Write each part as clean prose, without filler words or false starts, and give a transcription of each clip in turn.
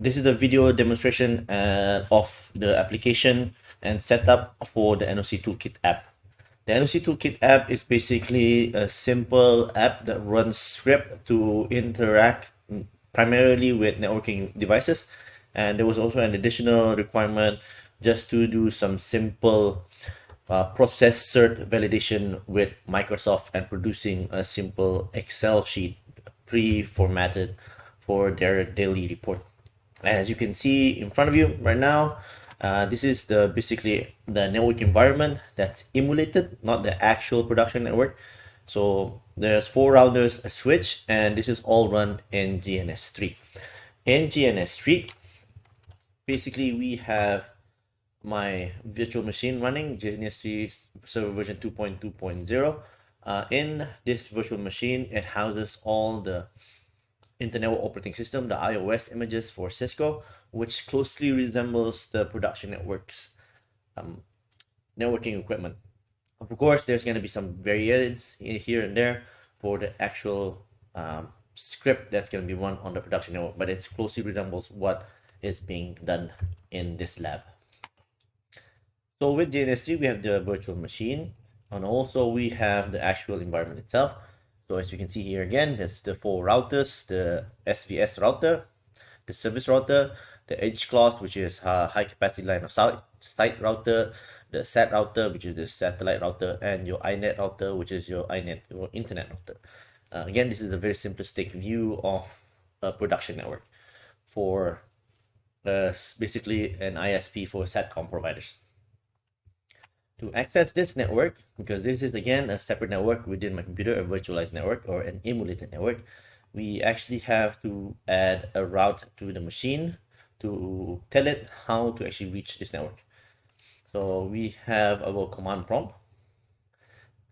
This is a video demonstration of the application and setup for the NOC Toolkit app. The NOC Toolkit app is basically a simple app that runs script to interact primarily with networking devices. And there was also an additional requirement just to do some simple process cert validation with Microsoft and producing a simple Excel sheet pre-formatted for their daily report. As you can see in front of you right now, this is basically the network environment that's emulated, not the actual production network. So there's 4 routers, a switch, and this is all run in GNS3. In GNS3, basically we have my virtual machine running GNS3 server version 2.2.0. In this virtual machine, it houses all the Internet Operating System, the iOS images for Cisco, which closely resembles the production network's networking equipment. Of course, there's going to be some variants here and there for the actual script that's going to be run on the production network, but it closely resembles what is being done in this lab. So with GNS3, we have the virtual machine, and also we have the actual environment itself. So as you can see here again, there's the 4 routers, the SVS router, the service router, the edge class, which is high capacity line of sight router, the SAT router, which is the satellite router, and your iNet router, which is your iNet, your internet router. Again, this is a very simplistic view of a production network for basically an ISP for SATCOM providers. To access this network, because this is again a separate network within my computer, a virtualized network or an emulated network, we actually have to add a route to the machine to tell it how to actually reach this network. So we have our command prompt.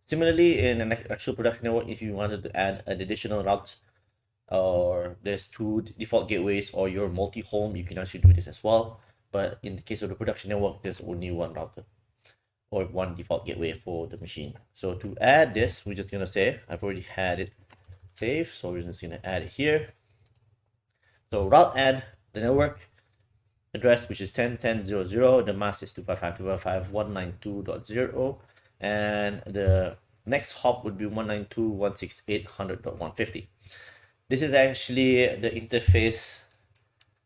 Similarly, in an actual production network, if you wanted to add an additional route, or there's 2 default gateways or your multi-home, you can actually do this as well. But in the case of the production network, there's only 1 router or 1 default gateway for the machine. So to add this, we're just gonna say, I've already had it saved, so we're just gonna add it here. So route add the network address, which is 10.10.0.0, the mask is 255.255.192.0, and the next hop would be 192.168.100.150. This is actually the interface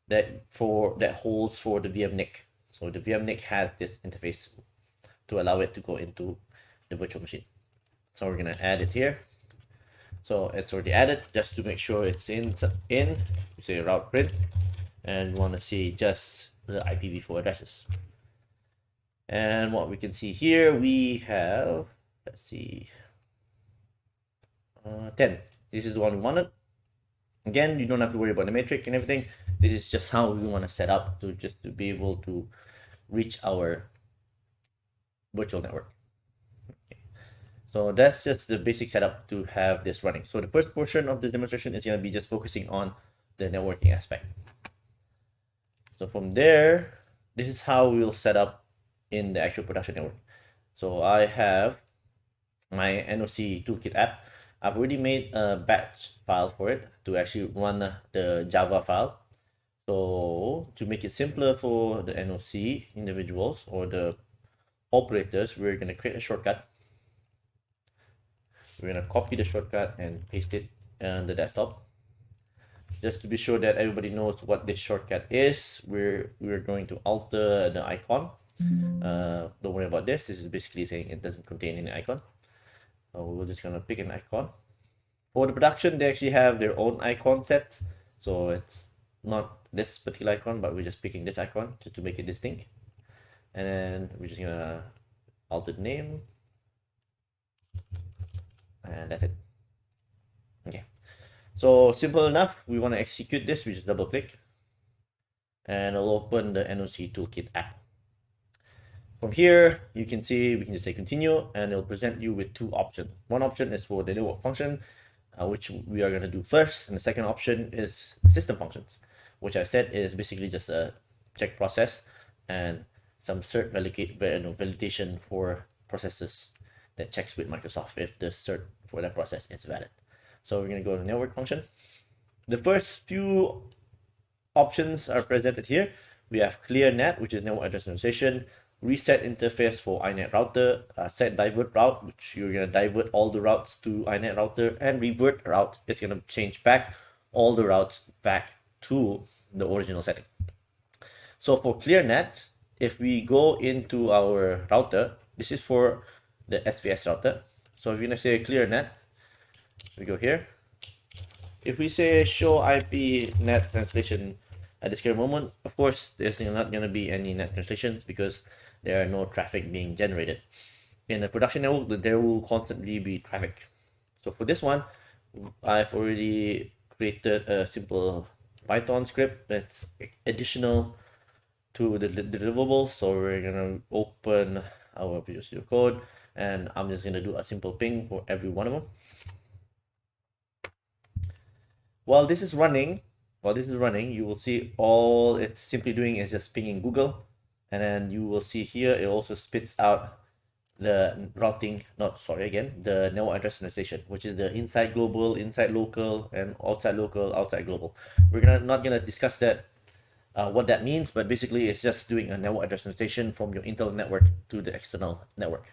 that holds for the VM NIC. So the VM NIC has this interface to allow it to go into the virtual machine. So we're gonna add it here. So it's already added. Just to make sure it's in we say route print, and we want to see just the IPv4 addresses. And what we can see here, we have, let's see, 10. This is the one we wanted. Again, you don't have to worry about the metric and everything. This is just how we want to set up to be able to reach our virtual network. Okay. So that's just the basic setup to have this running. So the first portion of the demonstration is going to be just focusing on the networking aspect. So from there, this is how we will set up in the actual production network. So I have my NOC Toolkit app. I've already made a batch file for it to actually run the Java file. So to make it simpler for the NOC individuals or the operators, we're going to create a shortcut. We're going to copy the shortcut and paste it on the desktop. Just to be sure that everybody knows what this shortcut is, we're going to alter the icon. Don't worry about this. This is basically saying it doesn't contain any icon. So we're just going to pick an icon. For the production, they actually have their own icon sets. So it's not this particular icon, but we're just picking this icon just to make it distinct. And then we're just gonna alter the name, and that's it. Okay, so simple enough. We want to execute this. We just double click, and it'll open the NOC Toolkit app. From here, you can see we can just say continue, and it'll present you with 2 options. One option is for the network function, which we are going to do first, and the second option is system functions, which I said is basically just a check process and some cert validation for processes that checks with Microsoft if the cert for that process is valid. So we're going to go to network function. The first few options are presented here. We have clear net, which is network address administration, reset interface for iNet router, set divert route, which you're going to divert all the routes to iNet router, and revert route is going to change back all the routes back to the original setting. So for clear net, if we go into our router, this is for the SVS router. So if you're going to say clear net, we go here. If we say show IP net translation at this current moment, of course, there's not going to be any net translations because there are no traffic being generated. In a production network, there will constantly be traffic. So for this one, I've already created a simple Python script that's additional to the deliverables. So we're going to open our Visual Studio Code, and I'm just going to do a simple ping for every one of them. While this is running, you will see all it's simply doing is just pinging Google, and then you will see here it also spits out the routing, the network address administration, which is the inside global, inside local, and outside local, outside global. We're not gonna discuss that what that means, but basically it's just doing a network address administration from your internal network to the external network.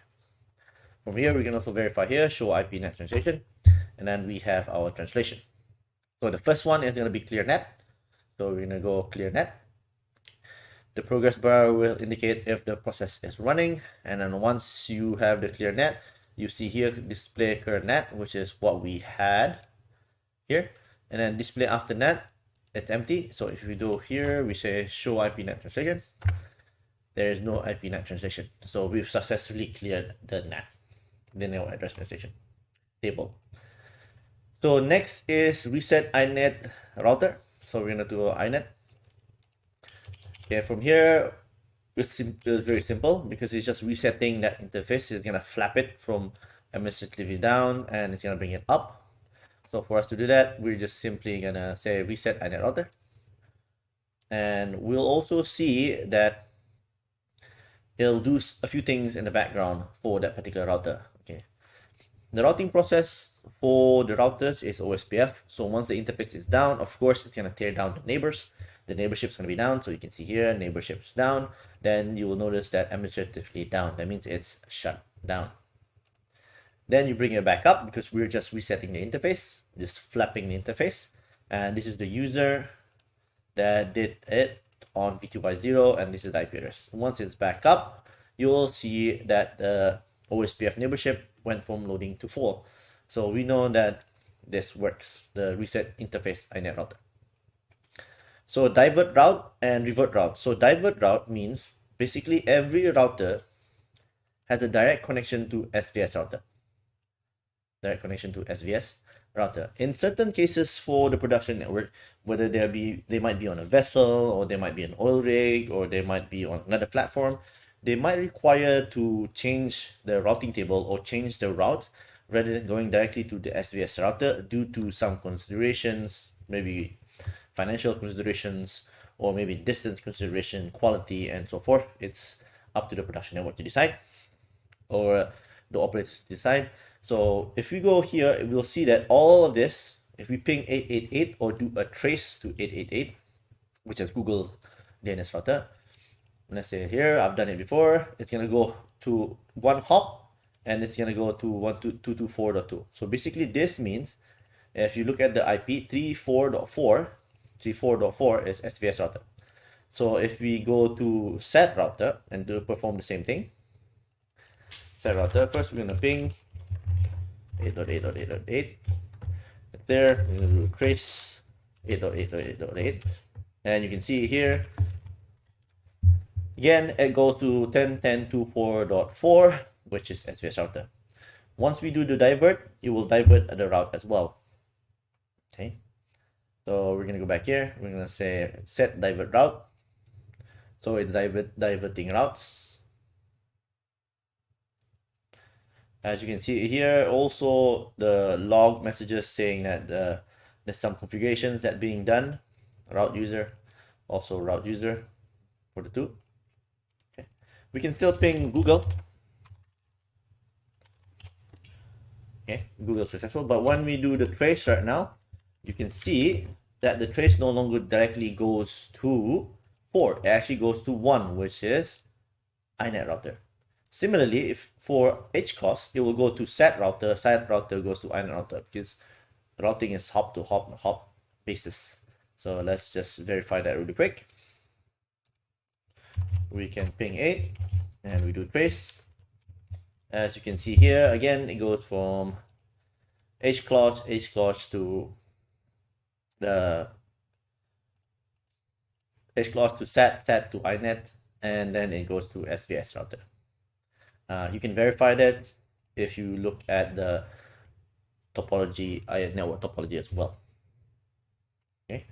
From here, we can also verify here, show IP net translation, and then we have our translation. So the first one is going to be clear net. So we're going to go clear net. The progress bar will indicate if the process is running. And then once you have the clear net, you see here display current net, which is what we had here. And then display after net, it's empty. So if we go here, we say show IP net translation. There is no IP net translation. So we've successfully cleared the net, the network address translation table. So next is reset iNet router. So we're gonna do iNet. Okay, from here, it's very simple because it's just resetting that interface. It's gonna flap it from administratively down and it's gonna bring it up. So for us to do that, we're just simply gonna say reset iNet router. And we'll also see that it'll do a few things in the background for that particular router. Okay, the routing process for the routers is OSPF. So once the interface is down, of course, it's going to tear down the neighbors. The neighborship's going to be down. So you can see here, neighborship's down. Then you will notice that administratively down. That means it's shut down. Then you bring it back up because we're just resetting the interface, just flapping the interface. And this is the user that did it on v2.0, and this is the IP address. Once it's back up, you'll see that the OSPF neighborship went from loading to full. So we know that this works, the reset interface iNet router. So divert route and revert route. So divert route means basically every router has a direct connection to SVS router. Direct connection to SVS router. In certain cases for the production network, whether they might be on a vessel, or they might be an oil rig, or they might be on another platform, they might require to change the routing table or change the route rather than going directly to the SVS router due to some considerations, maybe financial considerations, or maybe distance consideration, quality, and so forth. It's up to the production network to decide, or the operators to decide. So if we go here, we'll see that all of this, if we ping 888 or do a trace to 888, which is Google DNS router, let's say here, I've done it before, it's going to go to one hop, and it's going to go to 192.224.2. So basically this means if you look at the IP 34.4 is SVS router. So if we go to set router and perform the same thing, set router, first we're going to ping 8.8.8.8. There, we're going to do trace 8.8.8.8. And you can see here, again, it goes to 10.10.24.4, which is SVS router. Once we do the divert, it will divert the route as well. Okay, so we're gonna go back here. We're gonna say set divert route. So it's diverting routes. As you can see here, also the log messages saying that there's some configurations that being done. Route user, also route user for the two. Okay, we can still ping Google. Okay, Google successful, but when we do the trace right now, you can see that the trace no longer directly goes to port. It actually goes to one, which is iNet router. Similarly, if for HCOS, it will go to SAT router goes to iNet router, because routing is hop to hop basis. So let's just verify that really quick. We can ping 8 and we do trace. As you can see here, again, it goes from HCLOS to the HCLOS to SAT to iNet, and then it goes to SVS router. You can verify that if you look at the topology, network topology as well. Okay.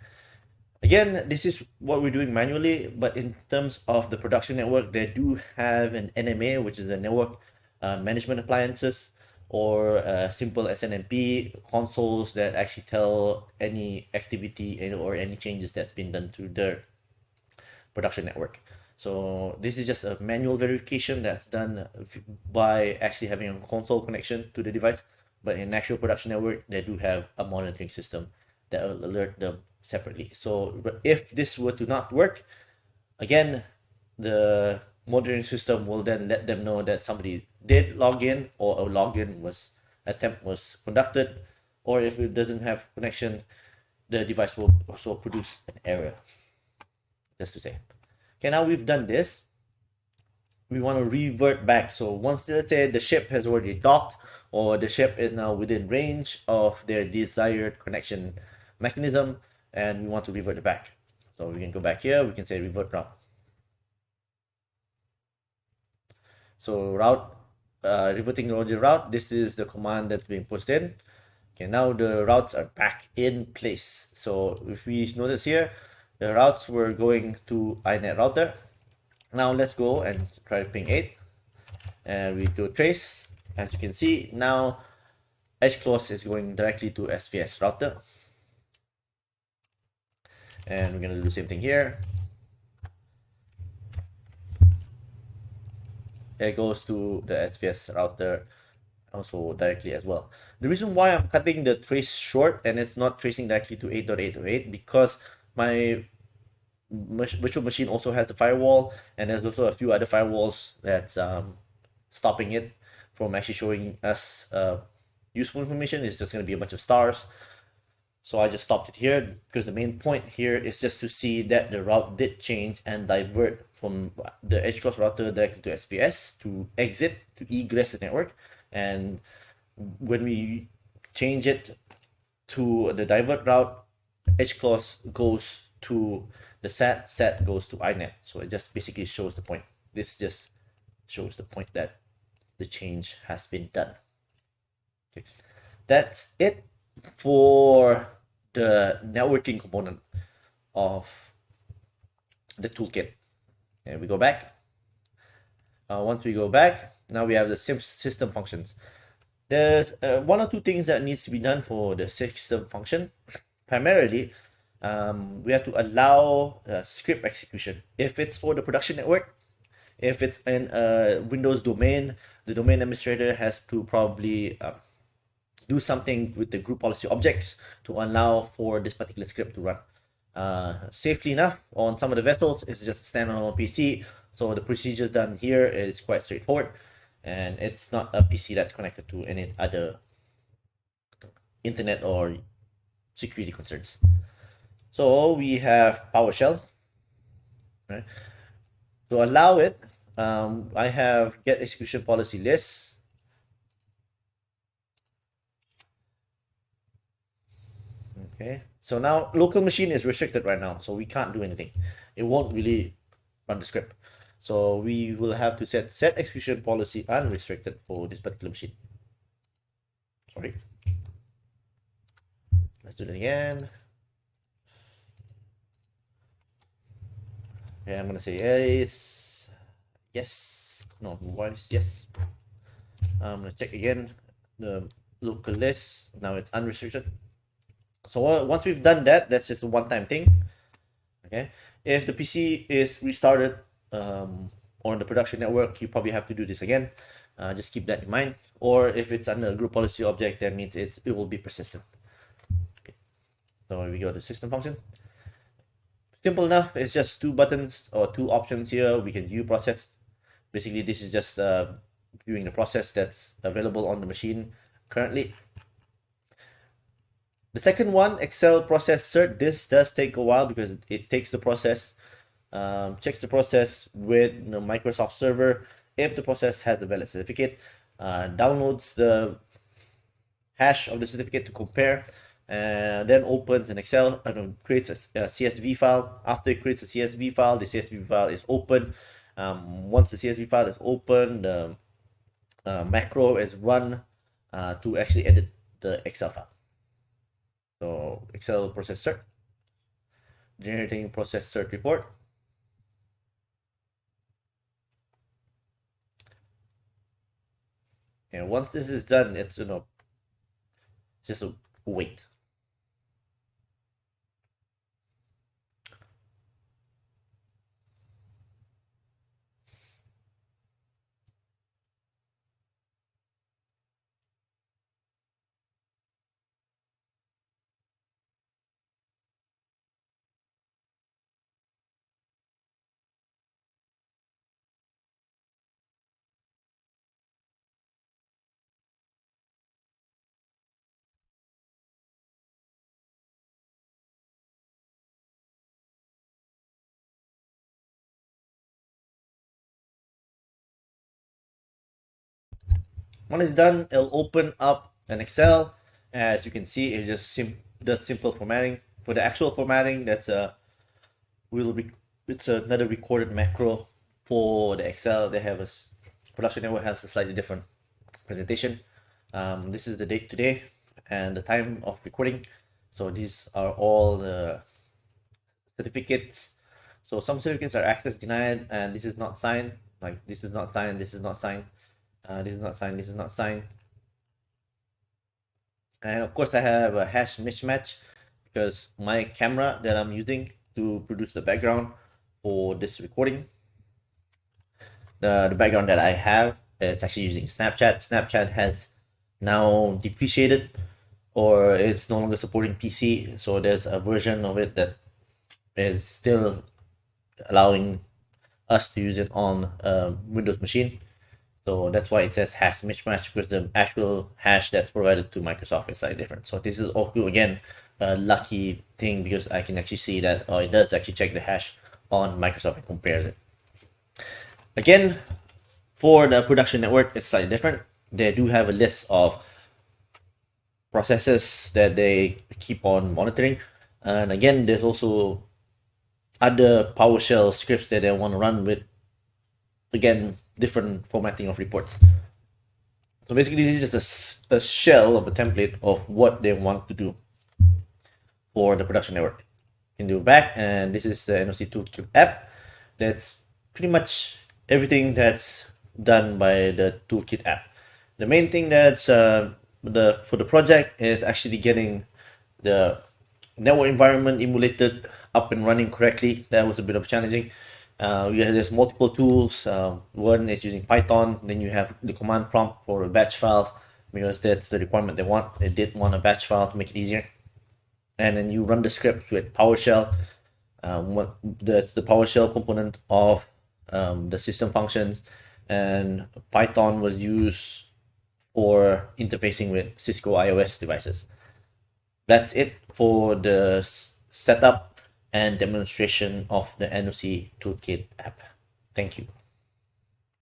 Again, this is what we're doing manually, but in terms of the production network, they do have an NMA, which is a network management appliances, or simple SNMP consoles that actually tell any activity or any changes that's been done to their production network. So this is just a manual verification that's done by actually having a console connection to the device. But in actual production network, they do have a monitoring system that will alert them separately. So if this were to not work, again, the monitoring system will then let them know that somebody did log in, or a login attempt was conducted, or if it doesn't have connection, the device will also produce an error. Just to say. Okay, now we've done this, we want to revert back. So once, let's say, the ship has already docked, or the ship is now within range of their desired connection mechanism, and we want to revert it back. So we can go back here, we can say revert route. So reverting the origin route, this is the command that's being pushed in. Okay, now the routes are back in place. So if we notice here, the routes were going to iNet router. Now let's go and try to ping 8, and we do a trace. As you can see, now HCLOS is going directly to SVS router, and we're going to do the same thing here. It goes to the SVS router also directly as well. The reason why I'm cutting the trace short and it's not tracing directly to 8.8.8, because my virtual machine also has a firewall, and there's also a few other firewalls that's stopping it from actually showing us useful information. It's just going to be a bunch of stars. So I just stopped it here, because the main point here is just to see that the route did change and divert from the HCLOS router directly to SVS to exit, to egress the network. And when we change it to the divert route, HCLOS goes to the SAT goes to iNet. So it just basically shows the point. This just shows the point that the change has been done. Okay. That's it for the networking component of the toolkit. And we go back. Once we go back, now we have the system functions. There's one or two things that needs to be done for the system function. Primarily, we have to allow script execution. If it's for the production network, if it's in a Windows domain, the domain administrator has to probably do something with the group policy objects to allow for this particular script to run. Safely enough, on some of the vessels, it's just a standalone PC, so the procedures done here is quite straightforward, and it's not a PC that's connected to any other internet or security concerns. So we have PowerShell, right? To allow it, I have get execution policy list. Okay, so now local machine is restricted right now, so we can't do anything. It won't really run the script. So we will have to set execution policy unrestricted for this particular machine. Sorry. Let's do that again. Okay, I'm gonna say yes. No, why is yes? I'm gonna check again the local list. Now it's unrestricted. So once we've done that, that's just a one-time thing. Okay, if the PC is restarted on the production network, you probably have to do this again. Just keep that in mind. Or if it's under a group policy object, that means it will be persistent. Okay. So we go to system function. Simple enough. It's just two buttons or two options here. We can view process. Basically, this is just viewing the process that's available on the machine currently. The second one, Excel process cert. This does take a while because it takes the process, checks the process with the Microsoft server. If the process has a valid certificate, downloads the hash of the certificate to compare, and then opens an Excel and creates a CSV file. After it creates a CSV file, the CSV file is open. Once the CSV file is open, the macro is run to actually edit the Excel file. So Excel process cert, generating process cert report. And once this is done, it's just a wait. When it's done, it'll open up an Excel. As you can see, it just does simple formatting. For the actual formatting, that's it's another recorded macro for the Excel. They have Production Network has a slightly different presentation. This is the date today and the time of recording. So these are all the certificates. So some certificates are access denied, and this is not signed. Like this is not signed, this is not signed, this is not signed, this is not signed. And of course, I have a hash mismatch because my camera that I'm using to produce the background for this recording, the background that I have, it's actually using Snapchat. Snapchat has now depreciated, or it's no longer supporting PC. So there's a version of it that is still allowing us to use it on a Windows machine. So that's why it says hash mismatch, because the actual hash that's provided to Microsoft is slightly different. So this is also, again, a lucky thing because I can actually see that it does actually check the hash on Microsoft and compares it. Again, for the production network, it's slightly different. They do have a list of processes that they keep on monitoring. And again, there's also other PowerShell scripts that they want to run with, again, different formatting of reports. So basically, this is just a shell of a template of what they want to do for the production network. You can do back, and this is the NOC Toolkit app. That's pretty much everything that's done by the Toolkit app. The main thing that's for the project is actually getting the network environment emulated up and running correctly. That was a bit of challenging. There's multiple tools. One is using Python. Then you have the command prompt for batch files because that's the requirement they want. They did want a batch file to make it easier. And then you run the script with PowerShell. That's the PowerShell component of the system functions. And Python was used for interfacing with Cisco iOS devices. That's it for the setup and demonstration of the NOC Toolkit app. Thank you.